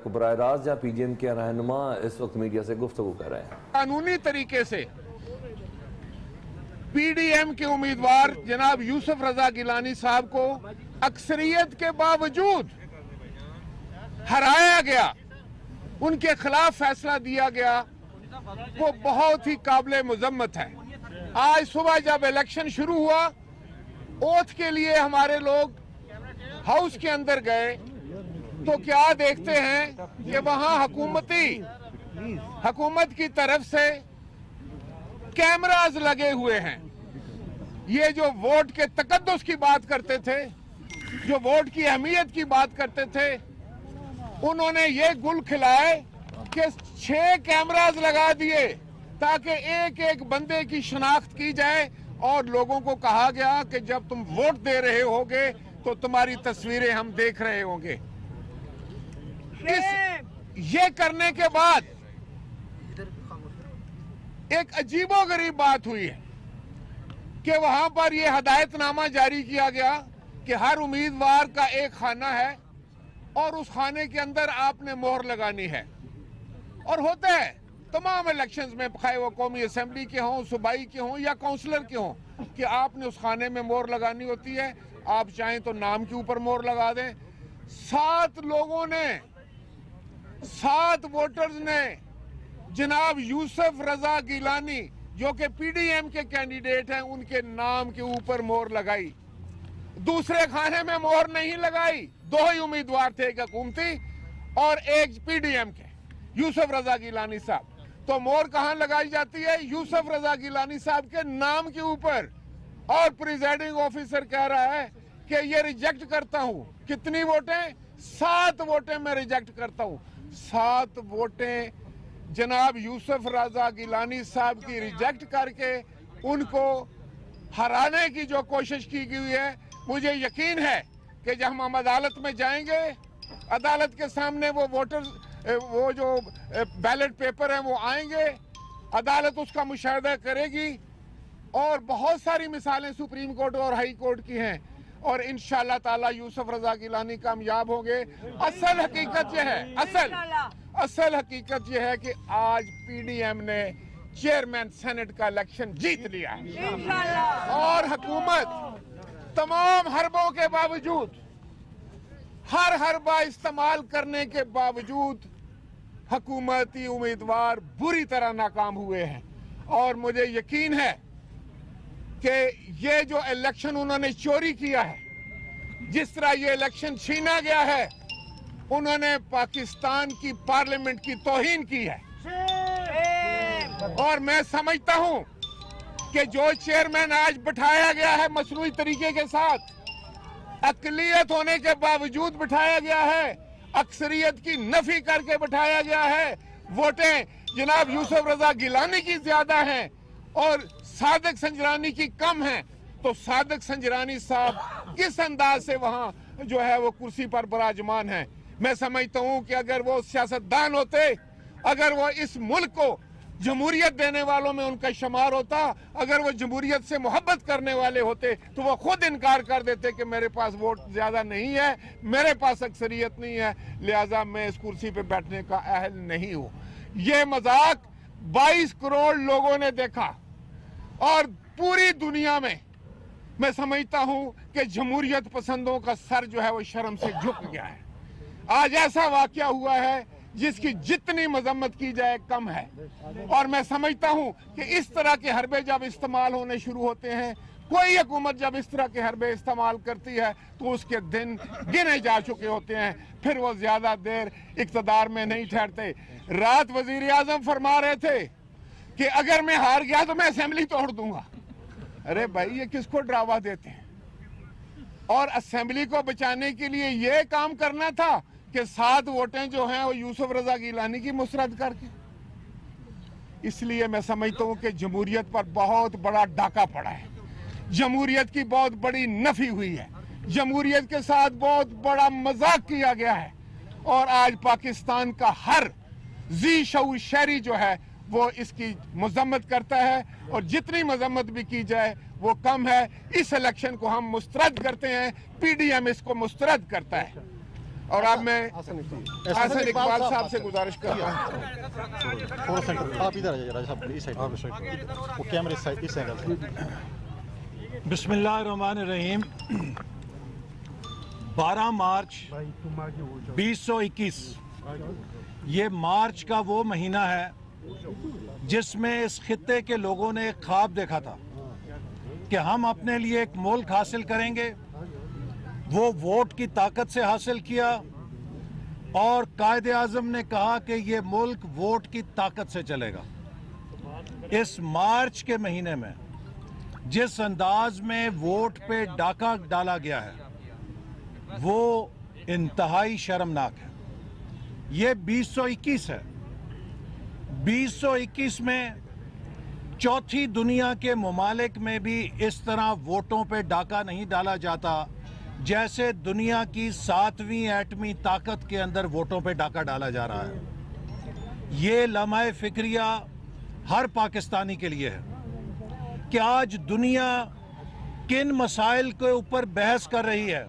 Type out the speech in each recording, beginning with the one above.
کو براہ راست جہاں پی ڈی ایم کے رہنما اس وقت میڈیا سے گفتگو کر رہے ہیں۔ قانونی طریقے سے پی ڈی ایم کے امیدوار جناب یوسف رضا گیلانی صاحب کو اکثریت کے باوجود ہرایا گیا، ان کے خلاف فیصلہ دیا گیا، وہ بہت ہی قابل مذمت ہے۔ آج صبح جب الیکشن شروع ہوا، اوتھ کے لیے ہمارے لوگ ہاؤس کے اندر گئے تو کیا دیکھتے ہیں کہ وہاں حکومت کی طرف سے کیمراز لگے ہوئے ہیں۔ یہ جو ووٹ کے تقدس کی بات کرتے تھے، جو ووٹ کی اہمیت کی بات کرتے تھے، انہوں نے یہ گل کھلائے کہ 6 کیمراز لگا دیے تاکہ ایک ایک بندے کی شناخت کی جائے، اور لوگوں کو کہا گیا کہ جب تم ووٹ دے رہے ہوگے تو تمہاری تصویریں ہم دیکھ رہے ہوں گے۔ یہ کرنے کے بعد ایک عجیب و غریب بات ہوئی ہے کہ وہاں پر یہ ہدایت نامہ جاری کیا گیا کہ ہر امیدوار کا ایک خانہ ہے اور اس خانے کے اندر آپ نے مہر لگانی ہے، اور ہوتا ہے تمام الیکشنز میں، خواہ وہ قومی اسمبلی کے ہوں، صوبائی کے ہوں یا کونسلر کے ہوں، کہ آپ نے اس خانے میں مہر لگانی ہوتی ہے۔ آپ چاہیں تو نام کے اوپر مہر لگا دیں۔ 7 لوگوں نے، 7 ووٹرز نے جناب یوسف رضا گیلانی جو کہ پی ڈی ایم کے کینڈیڈیٹ ہیں، ان کے نام کے اوپر مہر لگائی، دوسرے خانے میں مہر نہیں لگائی۔ 2 ہی امیدوار تھے، ایک حکومتی اور ایک پی ڈی ایم کے، یوسف رضا گیلانی صاحب۔ تو مہر کہاں لگائی جاتی ہے؟ یوسف رضا گیلانی صاحب کے نام کے اوپر، اور پریزائڈنگ آفیسر کہہ رہا ہے کہ یہ ریجیکٹ کرتا ہوں۔ کتنی ووٹیں؟ 7 ووٹیں میں ریجیکٹ کرتا ہوں۔ 7 ووٹیں جناب یوسف رضا گیلانی صاحب کی ریجیکٹ کر کے ان کو ہرانے کی جو کوشش کی گئی ہے، مجھے یقین ہے کہ جب ہم عدالت میں جائیں گے، عدالت کے سامنے وہ جو بیلٹ پیپر ہیں وہ آئیں گے، عدالت اس کا مشاہدہ کرے گی، اور بہت ساری مثالیں سپریم کورٹ اور ہائی کورٹ کی ہیں، اور انشاءاللہ تعالی یوسف رضا گیلانی کامیاب ہوں گے۔ اصل حقیقت یہ ہے، اصل حقیقت یہ ہے کہ آج پی ڈی ایم نے چیئرمین سینٹ کا الیکشن جیت لیا ہے، اور حکومت تمام حربوں کے باوجود، ہر حربہ استعمال کرنے کے باوجود، حکومتی امیدوار بری طرح ناکام ہوئے ہیں۔ اور مجھے یقین ہے کہ یہ جو الیکشن انہوں نے چوری کیا ہے، جس طرح یہ الیکشن چھینا گیا ہے، انہوں نے پاکستان کی پارلیمنٹ کی توہین کی ہے۔ اور میں سمجھتا ہوں کہ جو چیئرمین آج بٹھایا گیا ہے مصنوعی طریقے کے ساتھ، اقلیت ہونے کے باوجود بٹھایا گیا ہے، اکثریت کی نفی کر کے بٹھایا گیا ہے، ووٹیں جناب یوسف رضا گیلانی کی زیادہ ہیں اور صادق سنجرانی کی کم ہیں، تو صادق سنجرانی صاحب کس انداز سے وہاں جو ہے وہ کرسی پر براجمان ہیں۔ میں سمجھتا ہوں کہ اگر وہ سیاستدان ہوتے، اگر وہ اس ملک کو جمہوریت دینے والوں میں ان کا شمار ہوتا، اگر وہ جمہوریت سے محبت کرنے والے ہوتے، تو وہ خود انکار کر دیتے کہ میرے پاس ووٹ زیادہ نہیں ہے، میرے پاس اکثریت نہیں ہے، لہٰذا میں اس کرسی پہ بیٹھنے کا اہل نہیں ہوں۔ یہ مذاق 22 کروڑ لوگوں نے دیکھا، اور پوری دنیا میں سمجھتا ہوں کہ جمہوریت پسندوں کا سر جو ہے وہ شرم سے جھک گیا ہے۔ آج ایسا واقعہ ہوا ہے جس کی جتنی مذمت کی جائے کم ہے، اور میں سمجھتا ہوں کہ اس طرح کے حربے جب استعمال ہونے شروع ہوتے ہیں، کوئی حکومت جب اس طرح کے حربے استعمال کرتی ہے تو اس کے دن گنے جا چکے ہوتے ہیں، پھر وہ زیادہ دیر اقتدار میں نہیں ٹھہرتے۔ رات وزیر اعظم فرما رہے تھے کہ اگر میں ہار گیا تو میں اسمبلی توڑ دوں گا۔ ارے بھائی، یہ کس کو ڈراوا دیتے ہیں؟ اور اسمبلی کو بچانے کے لیے یہ کام کرنا تھا کہ 7 ووٹیں جو ہیں وہ یوسف رضا گیلانی کی مسترد کر کے۔ اس لیے میں سمجھتا ہوں کہ جمہوریت پر بہت بڑا ڈاکہ پڑا ہے، جمہوریت کی بہت بڑی نفی ہوئی ہے، جمہوریت کے ساتھ بہت بڑا مذاق کیا گیا ہے، اور آج پاکستان کا ہر ذی شعور شہری جو ہے وہ اس کی مذمت کرتا ہے، اور جتنی مذمت بھی کی جائے وہ کم ہے۔ اس الیکشن کو ہم مسترد کرتے ہیں، پی ڈی ایم اس کو مسترد کرتا ہے، اور اب میں حسن اقبال صاحب سے گزارش کرتا ہوں. تھوڑا سینٹر آپ ادھر آ جائیے راجہ صاحب اس سائڈ وہ کیمرے اس اینگل سے. بسم اللہ الرحمن الرحیم. 12 مارچ 2021 یہ مارچ کا وہ مہینہ ہے جس میں اس خطے کے لوگوں نے ایک خواب دیکھا تھا کہ ہم اپنے لیے ایک ملک حاصل کریں گے. وہ ووٹ کی طاقت سے حاصل کیا اور قائد اعظم نے کہا کہ یہ ملک ووٹ کی طاقت سے چلے گا. اس مارچ کے مہینے میں جس انداز میں ووٹ پہ ڈاکہ ڈالا گیا ہے وہ انتہائی شرمناک ہے. یہ 2021 ہے. 2021 میں چوتھی دنیا کے ممالک میں بھی اس طرح ووٹوں پہ ڈاکہ نہیں ڈالا جاتا جیسے دنیا کی 7ویں ایٹمی طاقت کے اندر ووٹوں پہ ڈاکہ ڈالا جا رہا ہے. یہ لمحہ فکریہ ہر پاکستانی کے لیے ہے کہ آج دنیا کن مسائل کے اوپر بحث کر رہی ہے,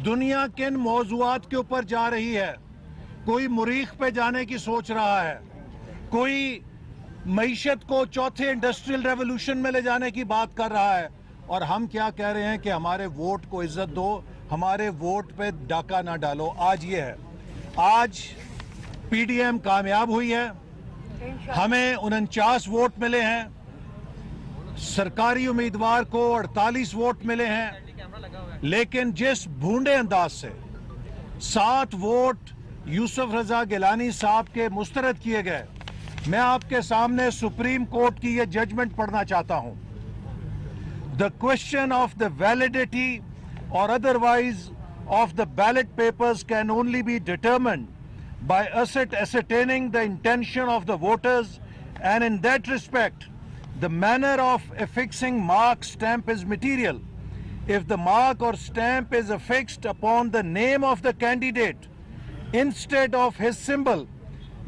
دنیا کن موضوعات کے اوپر جا رہی ہے. کوئی مریخ پہ جانے کی سوچ رہا ہے, کوئی معیشت کو چوتھے انڈسٹریل ریولوشن میں لے جانے کی بات کر رہا ہے, اور ہم کیا کہہ رہے ہیں کہ ہمارے ووٹ کو عزت دو, ہمارے ووٹ پہ ڈاکہ نہ ڈالو. آج یہ ہے, آج پی ڈی ایم کامیاب ہوئی ہے, ہمیں 49 ووٹ ملے ہیں, سرکاری امیدوار کو 48 ووٹ ملے ہیں, لیکن جس بھونڈے انداز سے 7 ووٹ یوسف رضا گیلانی صاحب کے مسترد کیے گئے, میں آپ کے سامنے سپریم کورٹ کی یہ ججمنٹ پڑھنا چاہتا ہوں. The question of the validity or otherwise of the ballot papers can only be determined by ascertaining the intention of the voters, and in that respect, the manner of affixing mark stamp is material. If the mark or stamp is affixed upon the name of the candidate instead of his symbol,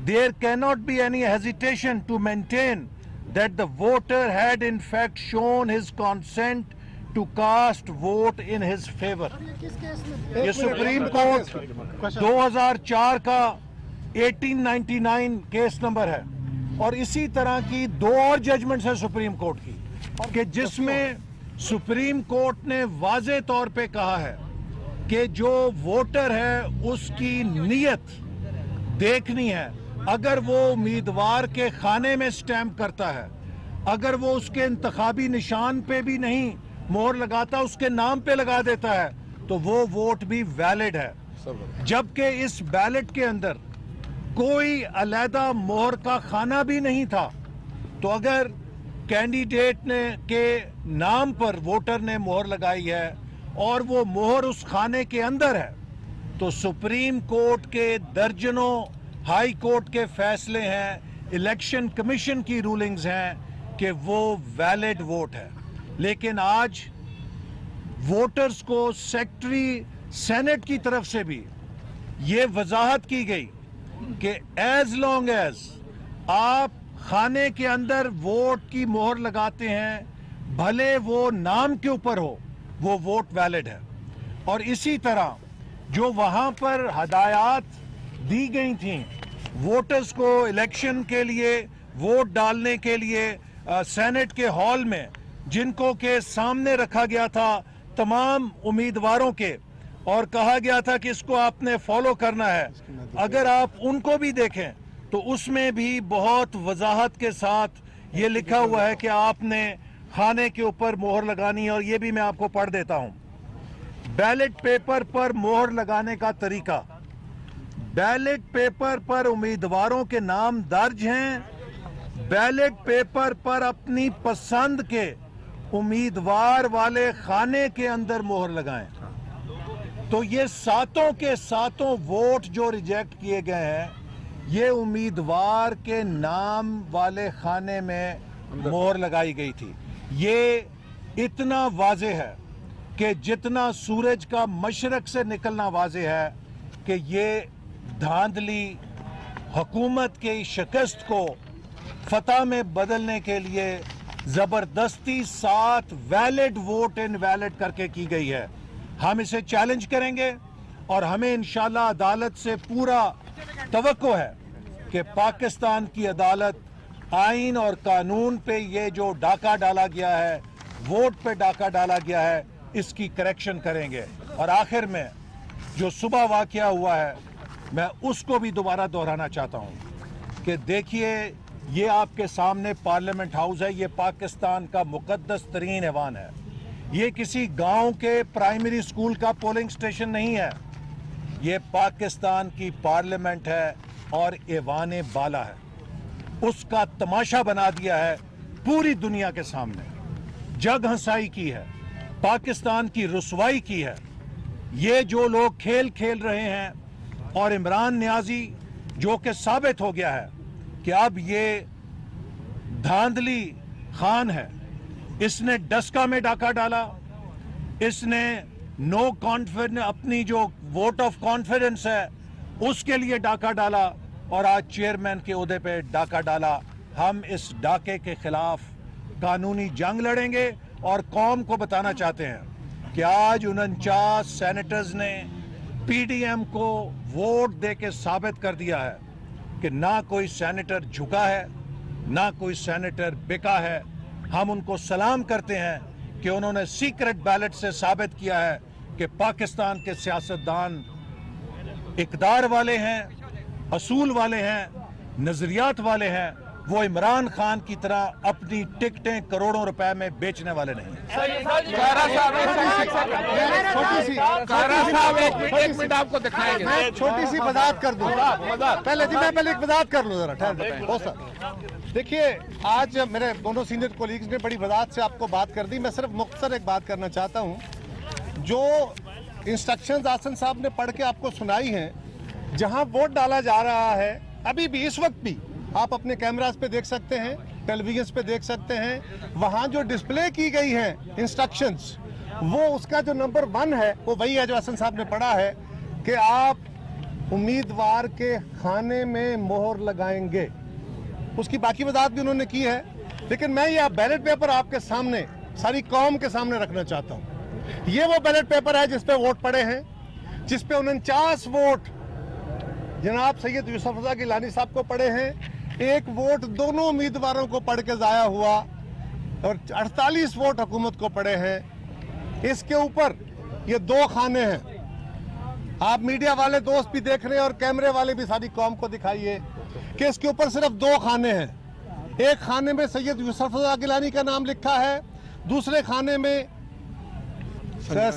there cannot be any hesitation to maintain that the voter had in fact shown his consent to cast vote in his favor. یہ supreme court 2004 کا 1899 case number ہے, اور اسی طرح کی 2 اور judgements ہیں supreme court کی کہ جس میں سپریم کورٹ نے واضح طور پہ کہا ہے کہ جو ووٹر ہے اس کی نیت دیکھنی ہے. اگر وہ امیدوار کے خانے میں سٹیمپ کرتا ہے, اگر وہ اس کے انتخابی نشان پہ بھی نہیں مہر لگاتا, اس کے نام پہ لگا دیتا ہے, تو وہ ووٹ بھی ویلڈ ہے. جبکہ اس بیلٹ کے اندر کوئی علیحدہ مہر کا خانہ بھی نہیں تھا, تو اگر کینڈیڈیٹ نے کے نام پر ووٹر نے مہر لگائی ہے اور وہ مہر اس خانے کے اندر ہے, تو سپریم کورٹ کے درجنوں ہائی کورٹ کے فیصلے ہیں, الیکشن کمیشن کی رولنگز ہیں کہ وہ ویلڈ ووٹ ہے. لیکن آج ووٹرز کو سیکٹری سینٹ کی طرف سے بھی یہ وضاحت کی گئی کہ ایز لانگ ایز آپ خانے کے اندر ووٹ کی مہر لگاتے ہیں, بھلے وہ نام کے اوپر ہو, وہ ووٹ ویلڈ ہے. اور اسی طرح جو وہاں پر ہدایات دی گئی تھیں ووٹرز کو الیکشن کے لیے ووٹ ڈالنے کے لیے سینٹ کے ہال میں, جن کو کہ سامنے رکھا گیا تھا تمام امیدواروں کے, اور کہا گیا تھا کہ اس کو آپ نے فالو کرنا ہے, اگر آپ ان کو بھی دیکھیں تو اس میں بھی بہت وضاحت کے ساتھ یہ لکھا ہوا ہے کہ آپ نے خانے کے اوپر مہر لگانی ہے. اور یہ بھی میں آپ کو پڑھ دیتا ہوں. بیلٹ پیپر پر مہر لگانے کا طریقہ, بیلٹ پیپر پر امیدواروں کے نام درج ہیں, بیلٹ پیپر پر اپنی پسند کے امیدوار والے خانے کے اندر مہر لگائیں. تو یہ 7 کے 7 ووٹ جو ریجیکٹ کیے گئے ہیں یہ امیدوار کے نام والے خانے میں مہر لگائی گئی تھی. یہ اتنا واضح ہے کہ جتنا سورج کا مشرق سے نکلنا واضح ہے کہ یہ دھاندلی حکومت کی شکست کو فتح میں بدلنے کے لیے زبردستی 7 ویلڈ ووٹ انویلڈ کر کے کی گئی ہے. ہم اسے چیلنج کریں گے اور ہمیں انشاءاللہ عدالت سے پورا توقع ہے کہ پاکستان کی عدالت آئین اور قانون پہ یہ جو ڈاکہ ڈالا گیا ہے، ووٹ پہ ڈاکہ ڈالا گیا ہے، اس کی کریکشن کریں گے۔ اور آخر میں جو صبح واقعہ ہوا ہے میں اس کو بھی دوبارہ دہرانا چاہتا ہوں کہ دیکھیے یہ آپ کے سامنے پارلیمنٹ ہاؤس ہے، یہ پاکستان کا مقدس ترین ایوان ہے، یہ کسی گاؤں کے پرائمری اسکول کا پولنگ سٹیشن نہیں ہے، یہ پاکستان کی پارلیمنٹ ہے اور ایوان بالا ہے۔ اس کا تماشا بنا دیا ہے پوری دنیا کے سامنے، جگ ہنسائی کی ہے، پاکستان کی رسوائی کی ہے۔ یہ جو لوگ کھیل کھیل رہے ہیں اور عمران نیازی جو کہ ثابت ہو گیا ہے کہ اب یہ دھاندلی خان ہے، اس نے ڈسکا میں ڈاکہ ڈالا، اس نے نو کانفیڈنس اپنی جو ووٹ آف کانفیڈنس ہے اس کے لیے ڈاکہ ڈالا اور آج چیئرمین کے عہدے پہ ڈاکہ ڈالا۔ ہم اس ڈاکے کے خلاف قانونی جنگ لڑیں گے اور قوم کو بتانا چاہتے ہیں کہ آج 49 سینیٹرز نے پی ڈی ایم کو ووٹ دے کے ثابت کر دیا ہے کہ نہ کوئی سینیٹر جھکا ہے، نہ کوئی سینیٹر بکا ہے۔ ہم ان کو سلام کرتے ہیں کہ انہوں نے سیکرٹ بیلٹ سے ثابت کیا ہے کہ پاکستان کے سیاستدان اقدار والے ہیں، اصول والے ہیں، نظریات والے ہیں، وہ عمران خان کی طرح اپنی ٹکٹیں کروڑوں روپے میں بیچنے والے نہیں ہیں۔ ایک منٹ آپ کو دکھائیں گے، میں چھوٹی سی وضاحت کر دوں پہلے ایک وضاحت کر لوں ذرا۔ دیکھیے آج میرے دونوں سینئر کولیگز نے بڑی وضاحت سے آپ کو بات کر دی، میں صرف مختصر ایک بات کرنا چاہتا ہوں۔ جو انسٹرکشنز آسن صاحب نے پڑھ کے آپ کو سنائی ہیں، جہاں ووٹ ڈالا جا رہا ہے ابھی بھی اس وقت بھی آپ اپنے کیمراز پہ دیکھ سکتے ہیں، ٹیلی ویژنز پہ دیکھ سکتے ہیں، وہاں جو ڈسپلے کی گئی ہیں انسٹرکشنز، وہ اس کا جو نمبر 1 ہے وہ وہی ہے جو حسن صاحب نے پڑھا ہے کہ آپ امیدوار کے کھانے میں مہر لگائیں گے۔ اس کی باقی وضاحت بھی انہوں نے کی ہے، لیکن میں یہ بیلٹ پیپر آپ کے سامنے ساری قوم کے سامنے رکھنا چاہتا ہوں۔ یہ وہ بیلٹ پیپر ہے جس پہ ووٹ پڑے ہیں، جس پہ 49 ووٹ جناب سید یوسف رضا گیلانی صاحب کو پڑے ہیں، ایک ووٹ دونوں امیدواروں کو پڑھ کے ضائع ہوا اور 48 ووٹ حکومت کو پڑے ہیں۔ اس کے اوپر یہ 2 خانے ہیں، آپ میڈیا والے دوست بھی دیکھ رہے ہیں اور کیمرے والے بھی ساری قوم کو دکھائیے کہ اس کے اوپر صرف 2 خانے ہیں۔ ایک خانے میں سید یوسف رضا گیلانی کا نام لکھا ہے، دوسرے خانے میں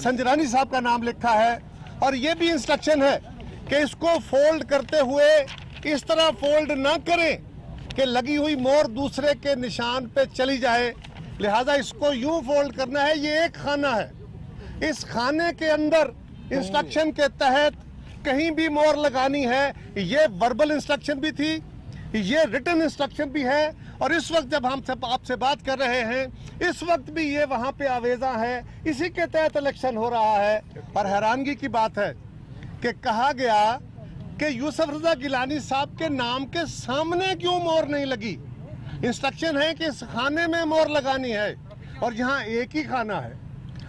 سنجرانی صاحب کا نام لکھا ہے، اور یہ بھی انسٹرکشن ہے کہ اس کو فولڈ کرتے ہوئے اس طرح فولڈ نہ کریں کہ لگی ہوئی مہر دوسرے کے نشان پہ چلی جائے، لہذا اس کو یوں فولڈ کرنا ہے۔ یہ ایک خانہ ہے، اس خانے کے اندر انسٹرکشن کے تحت کہیں بھی مہر لگانی ہے۔ یہ وربل انسٹرکشن بھی تھی، یہ ریٹن انسٹرکشن بھی ہے، اور اس وقت جب ہم آپ سے بات کر رہے ہیں اس وقت بھی یہ وہاں پہ آویزاں ہے، اسی کے تحت الیکشن ہو رہا ہے۔ اور حیرانگی کی بات ہے کہ کہا گیا کہ یوسف رضا گیلانی صاحب کے نام کے سامنے کیوں مہر نہیں لگی؟ انسٹرکشن ہے کہ اس خانے میں مہر لگانی ہے، اور یہاں ایک ہی خانہ ہے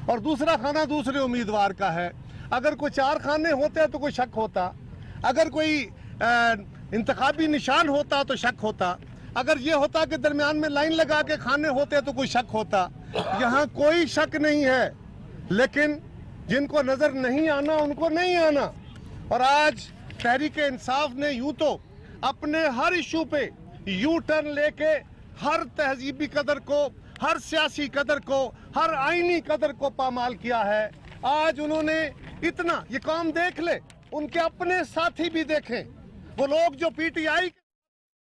اور دوسرا خانہ دوسرے امیدوار کا ہے۔ اگر کوئی 4 خانے ہوتے تو کوئی شک ہوتا، اگر کوئی انتخابی نشان ہوتا تو شک ہوتا، اگر یہ ہوتا کہ درمیان میں لائن لگا کے کھانے ہوتے تو کوئی شک ہوتا۔ یہاں کوئی شک نہیں ہے، لیکن جن کو نظر نہیں آنا ان کو نہیں آنا۔ اور آج تحریک انصاف نے یوں تو اپنے ہر ایشو پہ یو ٹرن لے کے ہر تہذیبی قدر کو، ہر سیاسی قدر کو، ہر آئینی قدر کو پامال کیا ہے۔ آج انہوں نے اتنا، یہ قوم دیکھ لے، ان کے اپنے ساتھی بھی دیکھیں، وہ لوگ جو پی ٹی آئی